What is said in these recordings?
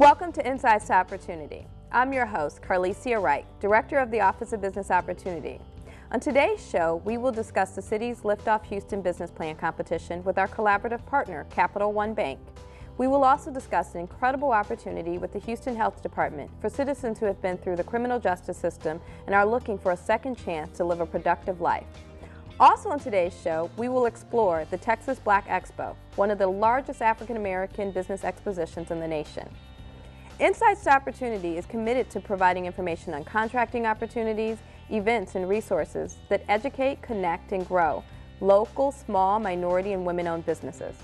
Welcome to Insights to Opportunity. I'm your host, Carlicia Wright, Director of the Office of Business Opportunity. On today's show, we will discuss the city's Liftoff Houston business plan competition with our collaborative partner, Capital One Bank. We will also discuss an incredible opportunity with the Houston Health Department for citizens who have been through the criminal justice system and are looking for a second chance to live a productive life. Also on today's show, we will explore the Texas Black Expo, one of the largest African American business expositions in the nation. Insights to Opportunity is committed to providing information on contracting opportunities, events, and resources that educate, connect, and grow local, small, minority, and women-owned businesses.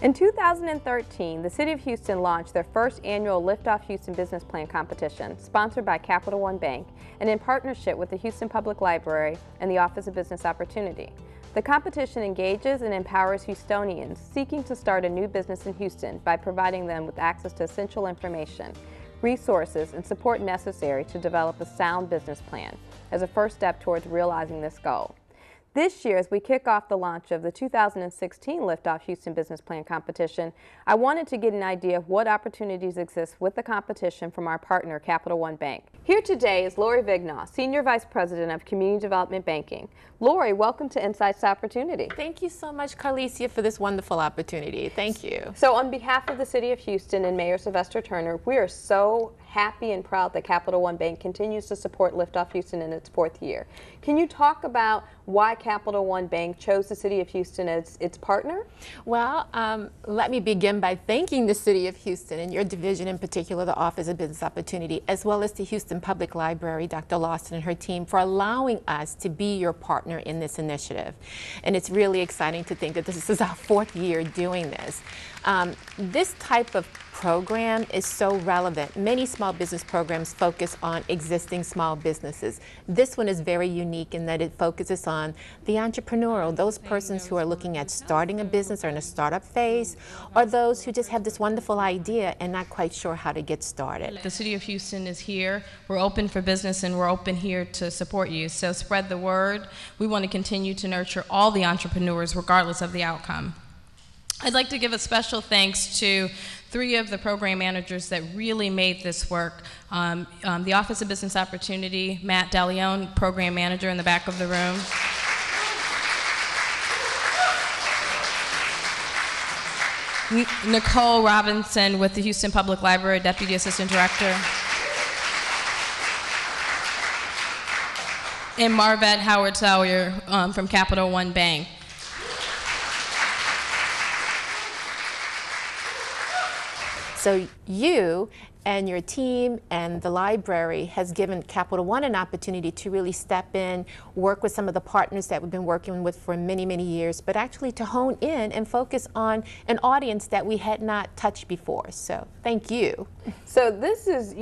In 2013, the City of Houston launched their first annual Liftoff Houston Business Plan competition, sponsored by Capital One Bank and in partnership with the Houston Public Library and the Office of Business Opportunity. The competition engages and empowers Houstonians seeking to start a new business in Houston by providing them with access to essential information, resources, and support necessary to develop a sound business plan as a first step towards realizing this goal. This year, as we kick off the launch of the 2016 Liftoff Houston Business Plan Competition, I wanted to get an idea of what opportunities exist with the competition from our partner, Capital One Bank. Here today is Lori Vignaw, Senior Vice President of Community Development Banking. Lori, welcome to Insights to Opportunity. Thank you so much, Carlicia, for this wonderful opportunity. Thank you. So on behalf of the City of Houston and Mayor Sylvester Turner, we are so happy and proud that Capital One Bank continues to support Liftoff Houston in its fourth year. Can you talk about why Capital One Bank chose the City of Houston as its partner? Well, let me begin by thanking the City of Houston and your division, in particular the Office of Business Opportunity, as well as the Houston Public Library, Dr. Lawson and her team, for allowing us to be your partner in this initiative. And it's really exciting to think that this is our fourth year doing this. This type of program is so relevant. Many small business programs focus on existing small businesses. This one is very unique in that it focuses on the entrepreneurial, those persons who are looking at starting a business or in a startup phase, or those who just have this wonderful idea and not quite sure how to get started. The City of Houston is here. We're open for business and we're open here to support you. So spread the word. We want to continue to nurture all the entrepreneurs regardless of the outcome. I'd like to give a special thanks to three of the program managers that really made this work. The Office of Business Opportunity, Matt DeLeon, program manager in the back of the room. Nicole Robinson with the Houston Public Library, Deputy Assistant Director. And Marvette Howard-Sawyer from Capital One Bank. So you and your team and the library has given Capital One an opportunity to really step in, work with some of the partners that we've been working with for many, many years, but actually to hone in and focus on an audience that we had not touched before. So thank you. So this is,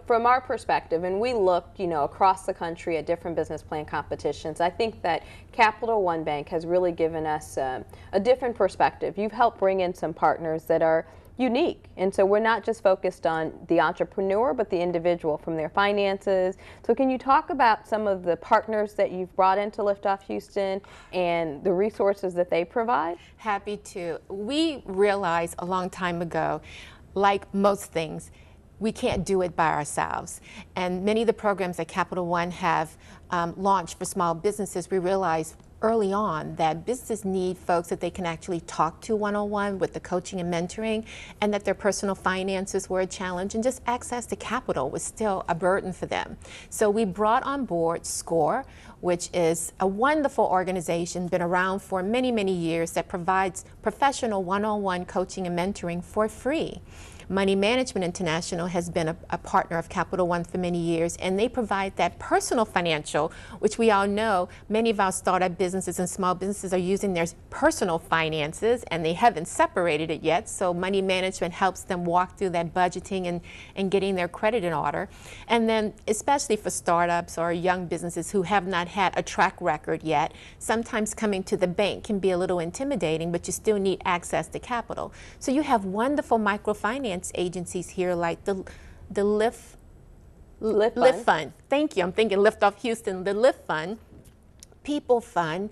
from our perspective, and we look, across the country at different business plan competitions, I think that Capital One Bank has really given us a different perspective. You've helped bring in some partners that are unique, and so we're not just focused on the entrepreneur but the individual from their finances. So can you talk about some of the partners that you've brought into Liftoff Houston and the resources that they provide? Happy to. We realized a long time ago, like most things, we can't do it by ourselves. And many of the programs that Capital One have launched for small businesses, we realized early on that businesses need folks that they can actually talk to one-on-one with the coaching and mentoring, and that their personal finances were a challenge, and just access to capital was still a burden for them. So we brought on board SCORE, which is a wonderful organization, been around for many, many years, that provides professional one-on-one coaching and mentoring for free. Money Management International has been a partner of Capital One for many years, and they provide that personal financial, which we all know many of our startup businesses and small businesses are using their personal finances, and they haven't separated it yet. So Money Management helps them walk through that budgeting and getting their credit in order. And then especially for startups or young businesses who have not had a track record yet, sometimes coming to the bank can be a little intimidating, but you still need access to capital. So you have wonderful microfinance agencies here like the Lift Fund. Thank you. I'm thinking Liftoff Houston, the Lift Fund, People Fund,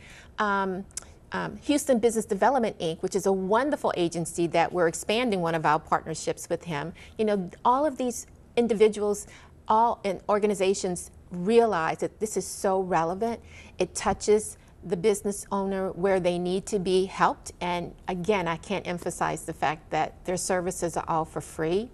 Houston Business Development Inc., which is a wonderful agency that we're expanding one of our partnerships with him. You know, all of these individuals, all in organizations realize that this is so relevant. It touches the business owner where they need to be helped. And again, I can't emphasize the fact that their services are all for free.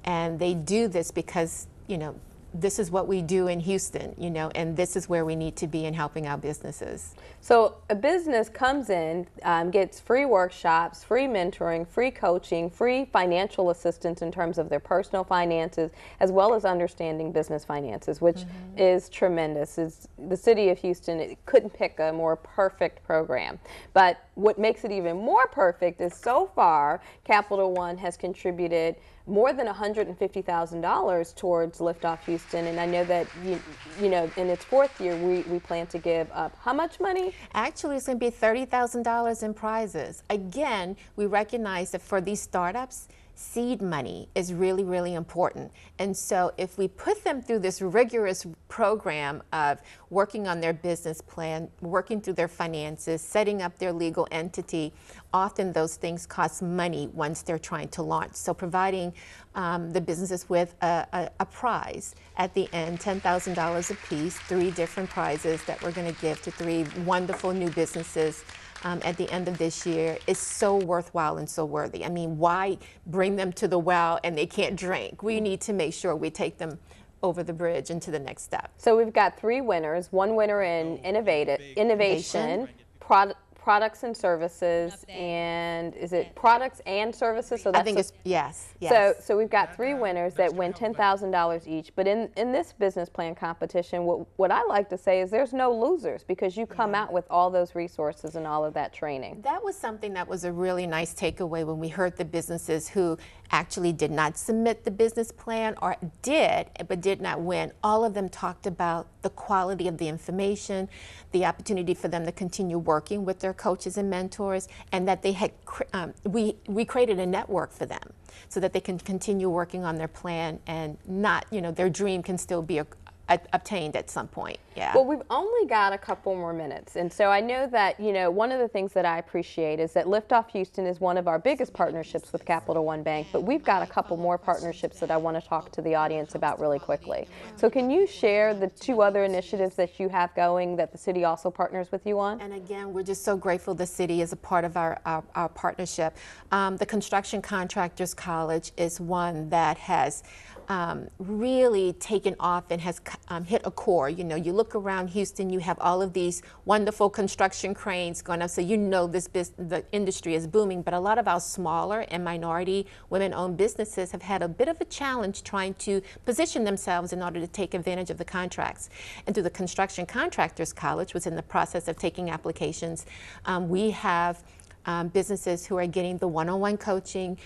And they do this because, you know, this is what we do in Houston, you know, and this is where we need to be in helping our businesses. So a business comes in, gets free workshops, free mentoring, free coaching, free financial assistance in terms of their personal finances, as well as understanding business finances, which is tremendous. The city of Houston, it couldn't pick a more perfect program. But what makes it even more perfect is so far, Capital One has contributed more than $150,000 towards Liftoff Houston, and I know that you know in its fourth year we plan to give up how much money? Actually, it's going to be $30,000 in prizes. Again, we recognize that for these startups, seed money is really, really important. And so if we put them through this rigorous program of working on their business plan, working through their finances, setting up their legal entity, often those things cost money once they're trying to launch. So providing the businesses with a prize at the end, $10,000 a piece, 3 different prizes that we're going to give to 3 wonderful new businesses at the end of this year is so worthwhile and so worthy. I mean, why bring them to the well and they can't drink? We need to make sure we take them over the bridge into the next step. So we've got 3 winners, 1 winner in innovation, products and services, and is it products and services? So that's I think it's, yes. So we've got 3 winners that win $10,000 each. But in this business plan competition, what I like to say is there's no losers because you come out with all those resources and all of that training. That was something that was a really nice takeaway when we heard the businesses who actually did not submit the business plan or did but did not win. All of them talked about the quality of the information, the opportunity for them to continue working with their coaches and mentors, and that they had we created a network for them so that they can continue working on their plan and not, you know, their dream can still be obtained at some point. Yeah. Well, we've only got a couple more minutes, and so I know that, you know, one of the things that I appreciate is that Liftoff Houston is one of our biggest partnerships with Capital One Bank, but we've got a couple more partnerships that I want to talk to the audience about really quickly. So can you share the 2 other initiatives that you have going that the city also partners with you on? And again, we're just so grateful the city is a part of our partnership. The Construction Contractors College is one that has really taken off and has hit a core. You know, you look around Houston, you have all of these wonderful construction cranes going up, so you know the industry is booming, but a lot of our smaller and minority women-owned businesses have had a bit of a challenge trying to position themselves in order to take advantage of the contracts. And through the Construction Contractors College, was in the process of taking applications. We have businesses who are getting the one-on-one coaching,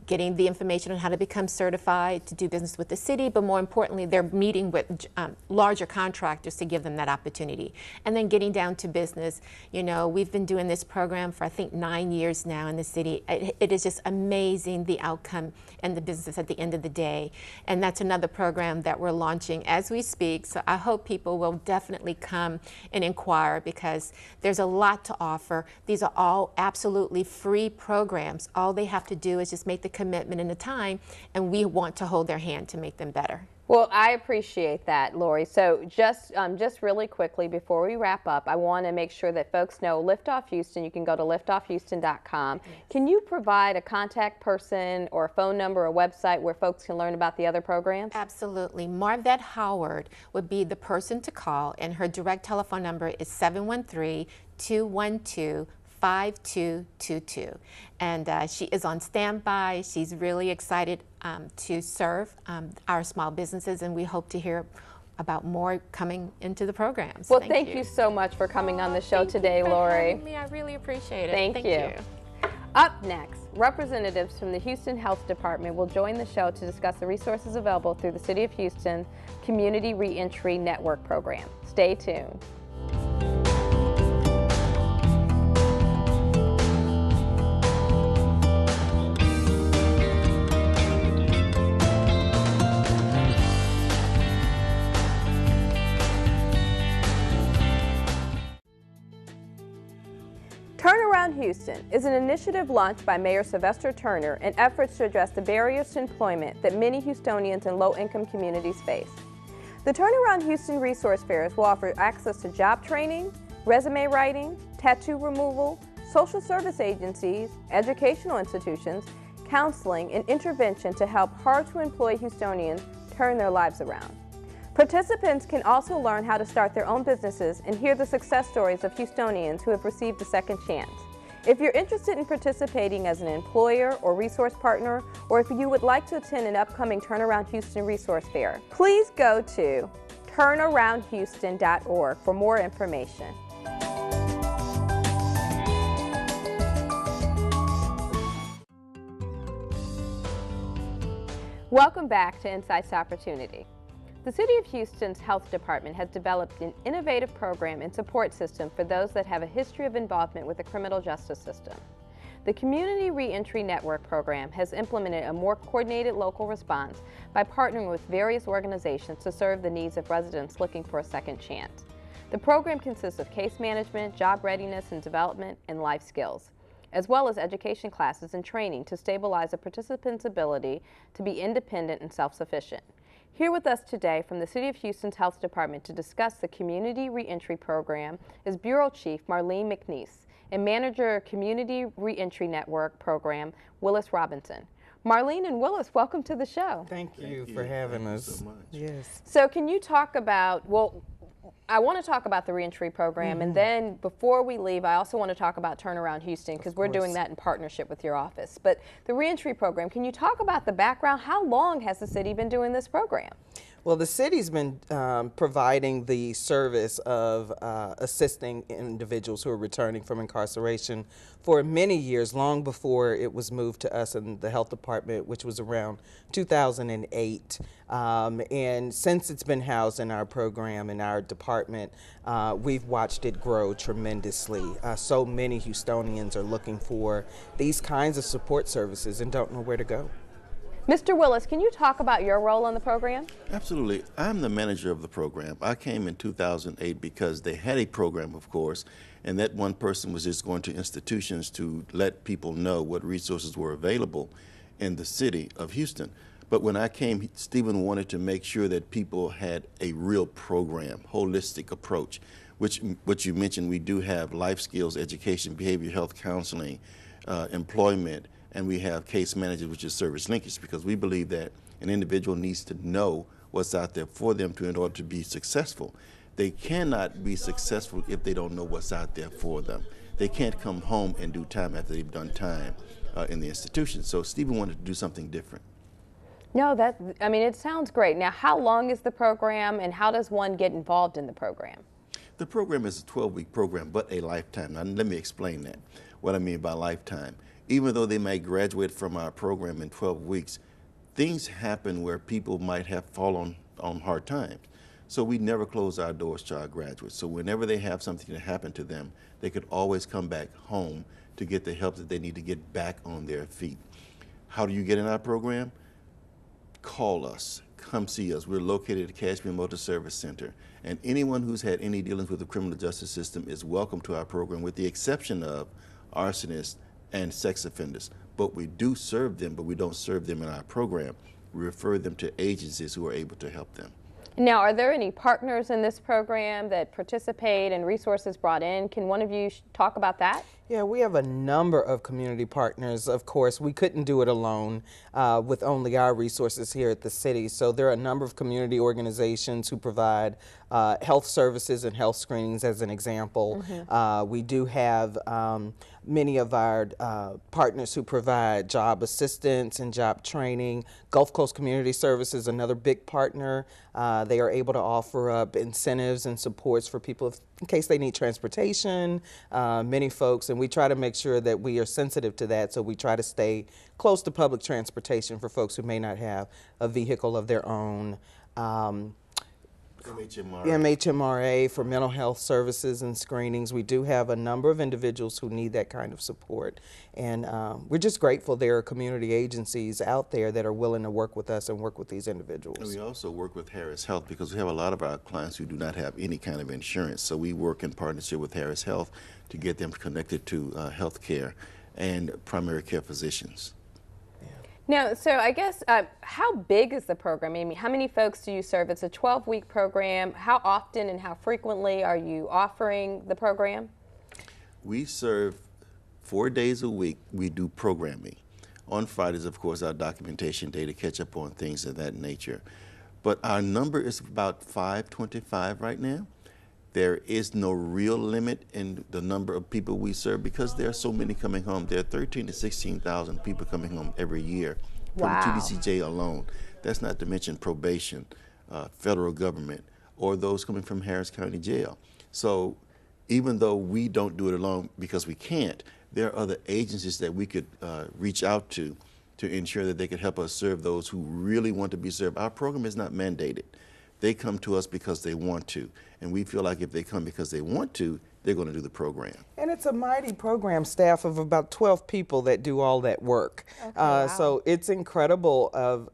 getting the information on how to become certified to do business with the city, but more importantly, they're meeting with larger contractors to give them that opportunity. And then getting down to business, you know, we've been doing this program for I think 9 years now in the city. It is just amazing the outcome and the business at the end of the day. And that's another program that we're launching as we speak. So I hope people will definitely come and inquire because there's a lot to offer. These are all absolutely free programs. All they have to do is just make the commitment and the time, and we want to hold their hand to make them better. Well, I appreciate that, Lori. So just really quickly before we wrap up, I want to make sure that folks know Liftoff Houston. You can go to liftoffhouston.com. Yes. Can you provide a contact person or a phone number or a website where folks can learn about the other programs? Absolutely. Marvette Howard would be the person to call, and her direct telephone number is 713-212-5655. 5222. And she is on standby. She's really excited to serve our small businesses, and we hope to hear about more coming into the programs. Well, thank you so much for coming on the show today, Lori. Thank you for having me. I really appreciate it. Thank you. Up next, representatives from the Houston Health Department will join the show to discuss the resources available through the City of Houston Community Reentry Network program. Stay tuned. Turnaround Houston is an initiative launched by Mayor Sylvester Turner in efforts to address the barriers to employment that many Houstonians in low-income communities face. The Turnaround Houston Resource Fairs will offer access to job training, resume writing, tattoo removal, social service agencies, educational institutions, counseling, and intervention to help hard-to-employ Houstonians turn their lives around. Participants can also learn how to start their own businesses and hear the success stories of Houstonians who have received a second chance. If you're interested in participating as an employer or resource partner, or if you would like to attend an upcoming Turnaround Houston Resource Fair, please go to turnaroundhouston.org for more information. Welcome back to Insights to Opportunity. The City of Houston's Health Department has developed an innovative program and support system for those that have a history of involvement with the criminal justice system. The Community Reentry Network program has implemented a more coordinated local response by partnering with various organizations to serve the needs of residents looking for a second chance. The program consists of case management, job readiness and development, and life skills, as well as education classes and training to stabilize a participant's ability to be independent and self-sufficient. Here with us today from the City of Houston's Health Department to discuss the Community Reentry Program is Bureau Chief Marlene McNeese and Manager Community Reentry Network Program, Willis Robinson. Marlene and Willis, welcome to the show. Thank you for having us. So much. Yes. So can you talk about, well, I want to talk about the reentry program, and then before we leave, I also want to talk about Turnaround Houston, because we're doing that in partnership with your office. But the reentry program, can you talk about the background? How long has the city been doing this program? Well, the city's been providing the service of assisting individuals who are returning from incarceration for many years, long before it was moved to us in the health department, which was around 2008. And since it's been housed in our program, in our department, we've watched it grow tremendously. So many Houstonians are looking for these kinds of support services and don't know where to go. Mr. Willis, can you talk about your role in the program? Absolutely. I'm the manager of the program. I came in 2008 because they had a program, of course, and that one person was just going to institutions to let people know what resources were available in the city of Houston. But when I came, Stephen wanted to make sure that people had a real program, holistic approach, which you mentioned, we do have life skills, education, behavioral health counseling, employment, and we have case managers, which is service linkage, because we believe that an individual needs to know what's out there for them in order to be successful. They cannot be successful if they don't know what's out there for them. They can't come home and do time after they've done time in the institution. So Stephen wanted to do something different. No, I mean, it sounds great. Now, how long is the program, and how does one get involved in the program? The program is a 12-week program, but a lifetime. Now, let me explain that, what I mean by lifetime. Even though they might graduate from our program in 12 weeks, things happen where people might have fallen on hard times. So we never close our doors to our graduates. So whenever they have something that happen to them, they could always come back home to get the help that they need to get back on their feet. How do you get in our program? Call us. Come see us. We're located at Cashmere Motor Service Center. And anyone who's had any dealings with the criminal justice system is welcome to our program, with the exception of arsonists and sex offenders. But we do serve them, but we don't serve them in our program. We refer them to agencies who are able to help them. Now, are there any partners in this program that participate and resources brought in? Can one of you talk about that? Yeah, we have a number of community partners. Of course, we couldn't do it alone with only our resources here at the city. So there are a number of community organizations who provide health services and health screenings, as an example. We do have many of our partners who provide job assistance and job training. Gulf Coast Community Services, another big partner. They are able to offer up incentives and supports for people in case they need transportation, many folks, and we try to make sure that we are sensitive to that, so we try to stay close to public transportation for folks who may not have a vehicle of their own. MHMRA for mental health services and screenings. We do have a number of individuals who need that kind of support, and we're just grateful there are community agencies out there that are willing to work with us and work with these individuals. And we also work with Harris Health because we have a lot of our clients who do not have any kind of insurance, so we work in partnership with Harris Health to get them connected to health care and primary care physicians. Now, so I guess, how big is the program, Amy? How many folks do you serve? It's a 12-week program. How often and how frequently are you offering the program? We serve 4 days a week. We do programming. On Fridays, of course, our documentation day to catch up on things of that nature. But our number is about 525 right now. There is no real limit in the number of people we serve because there are so many coming home. There are 13,000 to 16,000 people coming home every year from TDCJ alone. That's not to mention probation, federal government, or those coming from Harris County Jail. So even though we don't do it alone because we can't, there are other agencies that we could reach out to ensure that they could help us serve those who really want to be served. Our program is not mandated. They come to us because they want to, and we feel like if they come because they want to, they're going to do the program. And it's a mighty program staff of about 12 people that do all that work. Okay, wow. So it's incredible of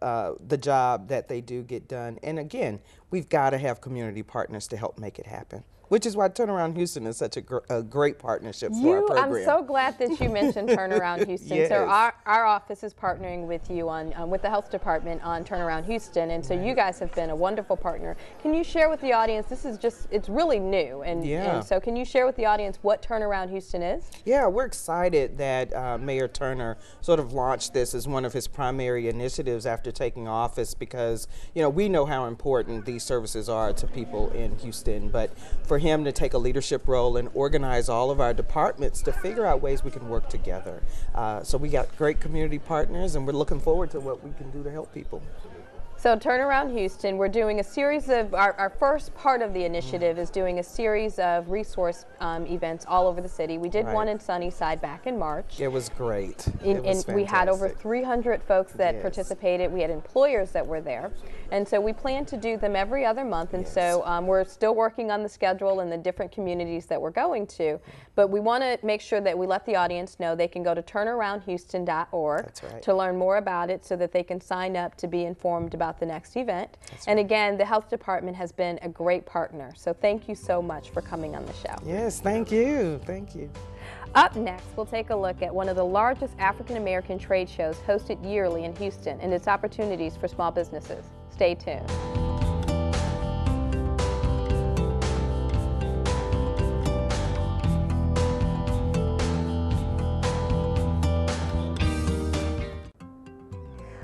the job that they do get done. And again, we've got to have community partners to help make it happen, which is why Turnaround Houston is such a great partnership for our program. I'm so glad that you mentioned Turnaround Houston. Yes. So our office is partnering with you on with the health department on Turnaround Houston, and so you guys have been a wonderful partner. Can you share with the audience? This is it's really new, and so can you share with the audience what Turnaround Houston is? Yeah, we're excited that Mayor Turner sort of launched this as one of his primary initiatives after taking office, because we know how important these services are to people in Houston, but for him to take a leadership role and organize all of our departments to figure out ways we can work together. So we got great community partners, and we're looking forward to what we can do to help people. So Turnaround Houston, we're doing a series of, our first part of the initiative is doing a series of resource events all over the city. We did one in Sunnyside back in March. It was great. And we had over 300 folks that participated. We had employers that were there. And so we plan to do them every other month. And so we're still working on the schedule and the different communities that we're going to. But we want to make sure that we let the audience know they can go to turnaroundhouston.org to learn more about it, so that they can sign up to be informed about the next event. And again, the health department has been a great partner. So thank you so much for coming on the show. Yes, thank you. Thank you. Up next, we'll take a look at one of the largest African American trade shows hosted yearly in Houston and its opportunities for small businesses. Stay tuned.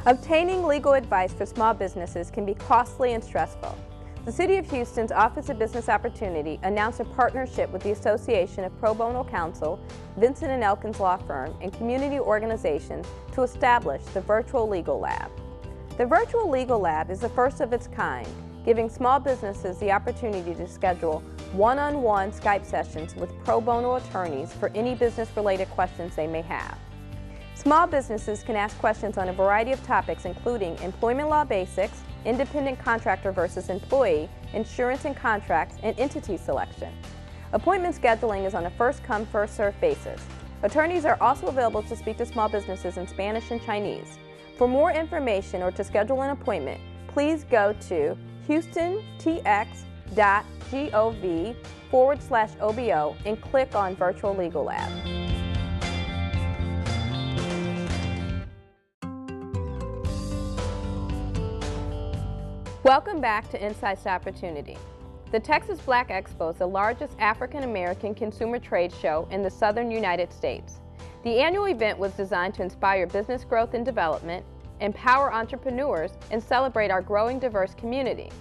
Obtaining legal advice for small businesses can be costly and stressful. The City of Houston's Office of Business Opportunity announced a partnership with the Association of Pro Bono Counsel, Vincent & Elkins Law Firm, and community organizations to establish the Virtual Legal Lab. The Virtual Legal Lab is the first of its kind, giving small businesses the opportunity to schedule one-on-one Skype sessions with pro bono attorneys for any business-related questions they may have. Small businesses can ask questions on a variety of topics, including employment law basics, independent contractor versus employee, insurance and contracts, and entity selection. Appointment scheduling is on a first-come, first-served basis. Attorneys are also available to speak to small businesses in Spanish and Chinese. For more information or to schedule an appointment, please go to houstontx.gov/OBO and click on Virtual Legal Lab. Welcome back to Insights to Opportunity. The Texas Black Expo is the largest African American consumer trade show in the southern United States. The annual event was designed to inspire business growth and development, empower entrepreneurs, and celebrate our growing diverse community.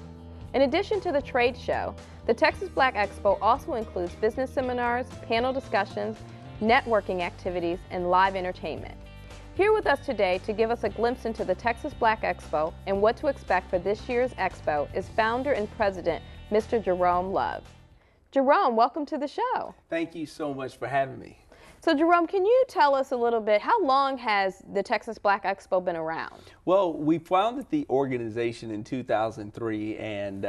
In addition to the trade show, the Texas Black Expo also includes business seminars, panel discussions, networking activities, and live entertainment. Here with us today to give us a glimpse into the Texas Black Expo and what to expect for this year's Expo is founder and president, Mr. Jerome Love. Jerome, welcome to the show. Thank you so much for having me. So Jerome, can you tell us a little bit, how long has the Texas Black Expo been around? Well, we founded the organization in 2003, and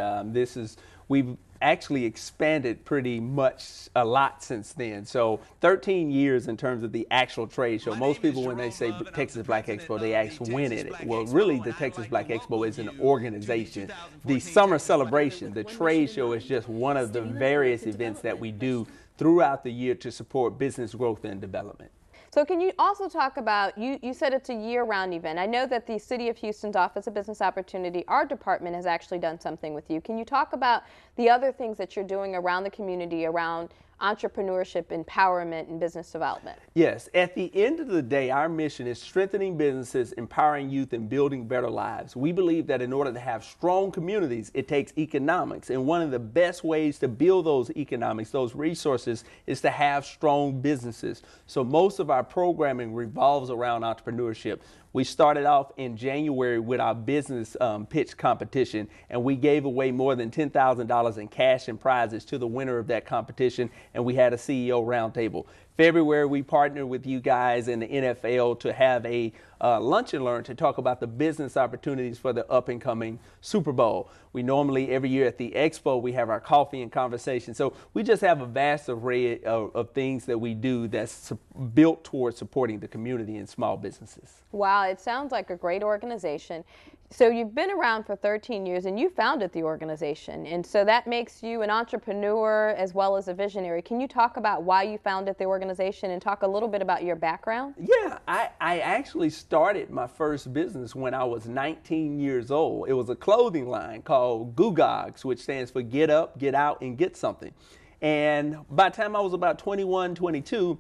we've actually expanded pretty much a lot since then. So 13 years in terms of the actual trade show. Most people, when they say Texas Black Expo, they ask when is it? Well, really the Texas Black Expo is an organization. The summer celebration, the trade show, is just one of the various events that we do throughout the year to support business growth and development. So can you also talk about, you said it's a year-round event. I know that the City of Houston's Office of Business Opportunity, our department, has actually done something with you. Can you talk about the other things that you're doing around the community, around entrepreneurship, empowerment, and business development? Yes. At the end of the day, our mission is strengthening businesses, empowering youth, and building better lives. We believe that in order to have strong communities, it takes economics. And one of the best ways to build those economics, those resources, is to have strong businesses. So most of our programming revolves around entrepreneurship. We started off in January with our business pitch competition, and we gave away more than $10,000 in cash and prizes to the winner of that competition, and we had a CEO roundtable. February, we partnered with you guys in the NFL to have a lunch and learn to talk about the business opportunities for the up and coming Super Bowl. We normally, every year at the Expo, we have our coffee and conversation. So we just have a vast array of things that we do that's built towards supporting the community and small businesses. Wow, it sounds like a great organization. So you've been around for 13 years and you founded the organization, and so that makes you an entrepreneur as well as a visionary. Can you talk about why you founded the organization and talk a little bit about your background? Yeah, I actually started my first business when I was 19 years old. It was a clothing line called Googogs, which stands for Get Up, Get Out, and Get Something. And by the time I was about 21, 22,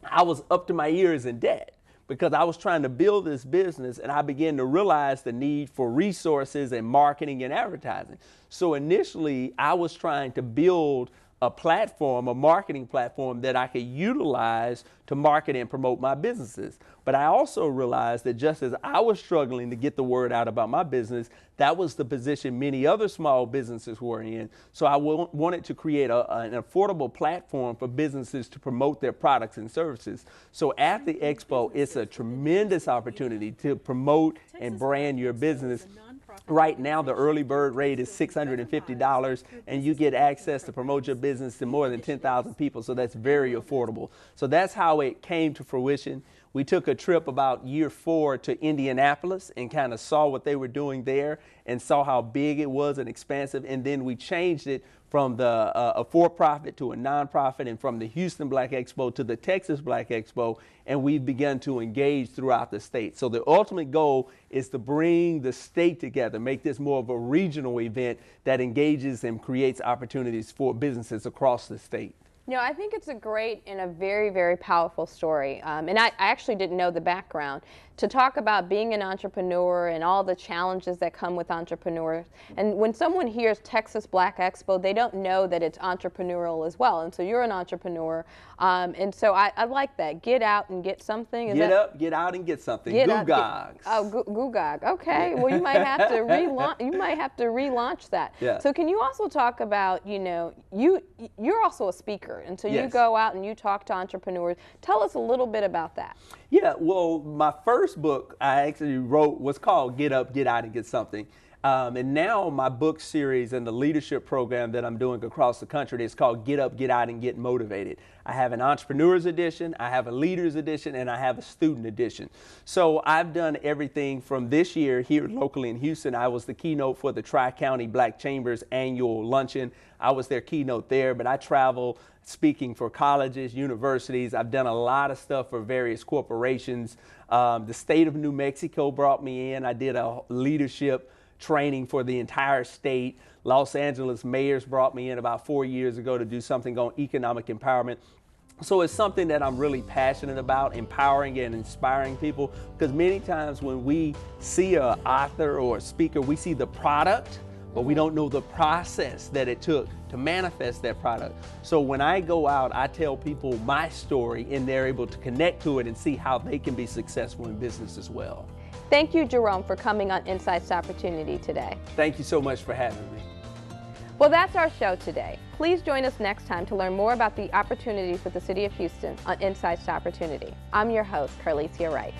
I was up to my ears in debt, because I was trying to build this business and I began to realize the need for resources and marketing and advertising. So initially I was trying to build a platform, a marketing platform that I could utilize to market and promote my businesses. But I also realized that just as I was struggling to get the word out about my business, that was the position many other small businesses were in. So I wanted to create an affordable platform for businesses to promote their products and services. So at the Expo, it's a tremendous opportunity to promote and brand your business. Right now, the early bird rate is $650, and you get access to promote your business to more than 10,000 people, so that's very affordable. So that's how it came to fruition. We took a trip about year 4 to Indianapolis and kind of saw what they were doing there and saw how big it was and expansive, and then we changed it from a for-profit to a nonprofit, and from the Houston Black Expo to the Texas Black Expo, and we've begun to engage throughout the state. So the ultimate goal is to bring the state together, make this more of a regional event that engages and creates opportunities for businesses across the state. You know, I think it's a great and a very, very powerful story. And I actually didn't know the background. To talk about being an entrepreneur and all the challenges that come with entrepreneurs. And when someone hears Texas Black Expo, they don't know that it's entrepreneurial as well. And so you're an entrepreneur. And so I like that. Get out and get something. Get up, get out, and get something. Googogs. Googog. Okay. Well, you might have to relaunch. You might have to relaunch that. Yeah. So can you also talk about, you know, you're also a speaker, and so you Yes. go out and you talk to entrepreneurs. Tell us a little bit about that. Yeah, well, my first book I actually wrote was called Get Up, Get Out, and Get Something. And now my book series and the leadership program that I'm doing across the country is called Get Up, Get Out, and Get Motivated. I have an entrepreneurs edition, I have a leaders edition, and I have a student edition. So I've done everything from this year here locally in Houston. I was the keynote for the Tri-County Black Chamber's annual luncheon. I was their keynote there, but I travel speaking for colleges, universities. I've done a lot of stuff for various corporations. The state of New Mexico brought me in. I did a leadership training for the entire state. Los Angeles mayors brought me in about 4 years ago to do something on economic empowerment. So it's something that I'm really passionate about, empowering and inspiring people, because many times when we see an author or a speaker, we see the product, but we don't know the process that it took to manifest that product. So when I go out, I tell people my story, and they're able to connect to it and see how they can be successful in business as well. Thank you, Jerome, for coming on Insights to Opportunity today. Thank you so much for having me. Well, that's our show today. Please join us next time to learn more about the opportunities with the City of Houston on Insights to Opportunity. I'm your host, Carlicia Wright.